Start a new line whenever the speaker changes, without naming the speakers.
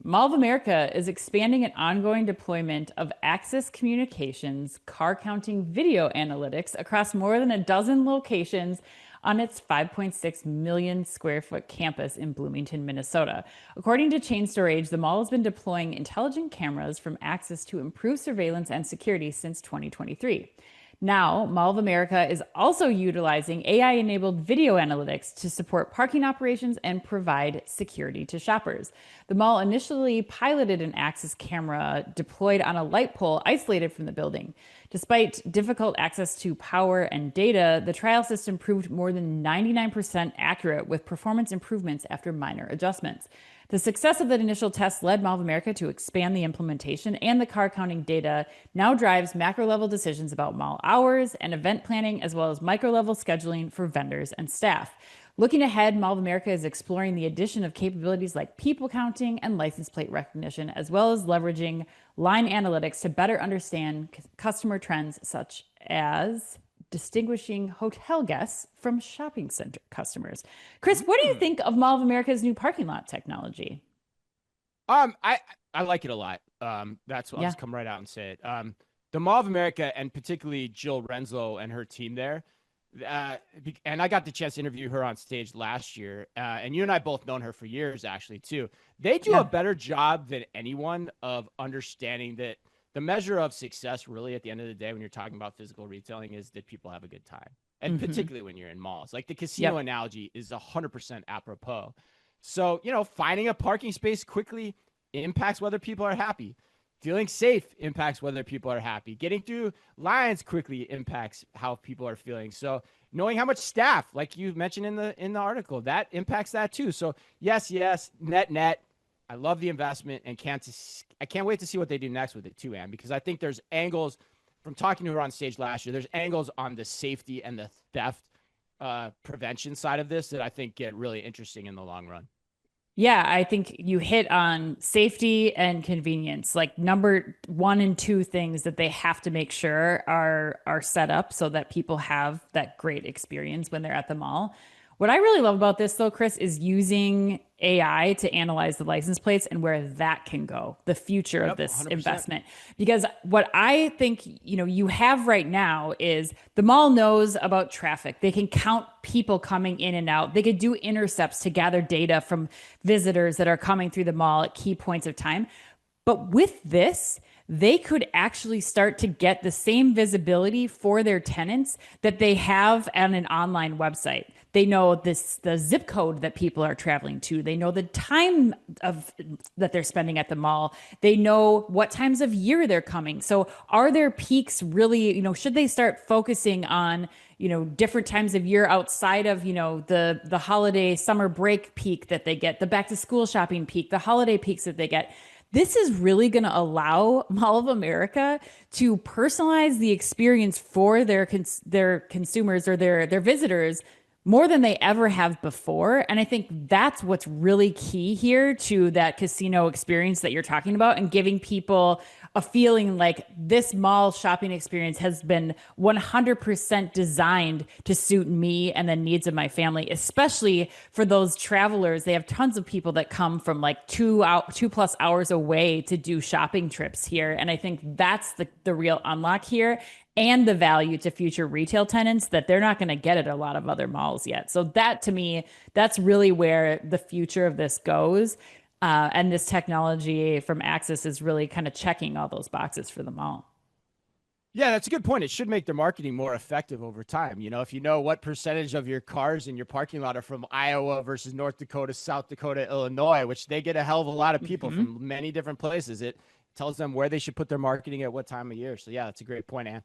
Mall of America is expanding an ongoing deployment of Axis Communications car counting video analytics across more than a dozen locations on its 5.6 million square foot campus in Bloomington, Minnesota. According to Chain Storage, the mall has been deploying intelligent cameras from Axis to improve surveillance and security since 2023. Now, Mall of America is also utilizing AI-enabled video analytics to support parking operations and provide security to shoppers. The mall initially piloted an Axis camera deployed on a light pole isolated from the building. Despite difficult access to power and data, the trial system proved more than 99% accurate with performance improvements after minor adjustments. The success of that initial test led Mall of America to expand the implementation, and the car counting data now drives macro level decisions about mall hours and event planning, as well as micro level scheduling for vendors and staff. Looking ahead, Mall of America is exploring the addition of capabilities like people counting and license plate recognition, as well as leveraging line analytics to better understand customer trends such as distinguishing hotel guests from shopping center customers. Chris, what do you think of Mall of America's new parking lot technology?
I like it a lot. That's what I'll
Yeah.
just come right out and say it. The Mall of America, and particularly Jill Renslow and her team there, and I got the chance to interview her on stage last year, and you and I both known her for years, actually, too. They do a
Yeah.
better job than anyone of understanding that the measure of success, really, at the end of the day, when you're talking about physical retailing, is that people have a good time, and
Hmm.
particularly when you're in malls. Like the casino
Yep.
analogy is 100% apropos. So, finding a parking space quickly impacts whether people are happy. Feeling safe impacts whether people are happy. Getting through lines quickly impacts how people are feeling. So knowing how much staff, like you mentioned in the article, that impacts that too. So yes, net. I love the investment and I can't wait to see what they do next with it too, Ann, because I think there's angles from talking to her on stage last year. There's angles on the safety and the theft prevention side of this that I think get really interesting in the long run.
Yeah, I think you hit on safety and convenience, like number one and two things that they have to make sure are set up so that people have that great experience when they're at the mall. What I really love about this though, Chris, is using AI to analyze the license plates and where that can go, the future of
Yep,
this
100%.
investment. Because what I think, you have right now is the mall knows about traffic. They can count people coming in and out. They could do intercepts to gather data from visitors that are coming through the mall at key points of time. But with this, they could actually start to get the same visibility for their tenants that they have on an online website. They know the zip code that people are traveling to. They know the time of that they're spending at the mall. They know what times of year they're coming. So are there peaks really, should they start focusing on different times of year outside of the holiday summer break peak that they get, the back to school shopping peak, the holiday peaks that they get. This is really going to allow Mall of America to personalize the experience for their consumers or their visitors more than they ever have before. And I think that's what's really key here to that casino experience that you're talking about, and giving people a feeling like this mall shopping experience has been 100% designed to suit me and the needs of my family, especially for those travelers. They have tons of people that come from like 2+ hours away to do shopping trips here. And I think that's the real unlock here, and the value to future retail tenants that they're not going to get at a lot of other malls yet. So that to me, that's really where the future of this goes. And this technology from Axis is really kind of checking all those boxes for the mall.
Yeah, that's a good point. It should make their marketing more effective over time. If you know what percentage of your cars in your parking lot are from Iowa versus North Dakota, South Dakota, Illinois, which they get a hell of a lot of people
Hmm.
from many different places, it tells them where they should put their marketing at what time of year. So yeah, that's a great point, Ann.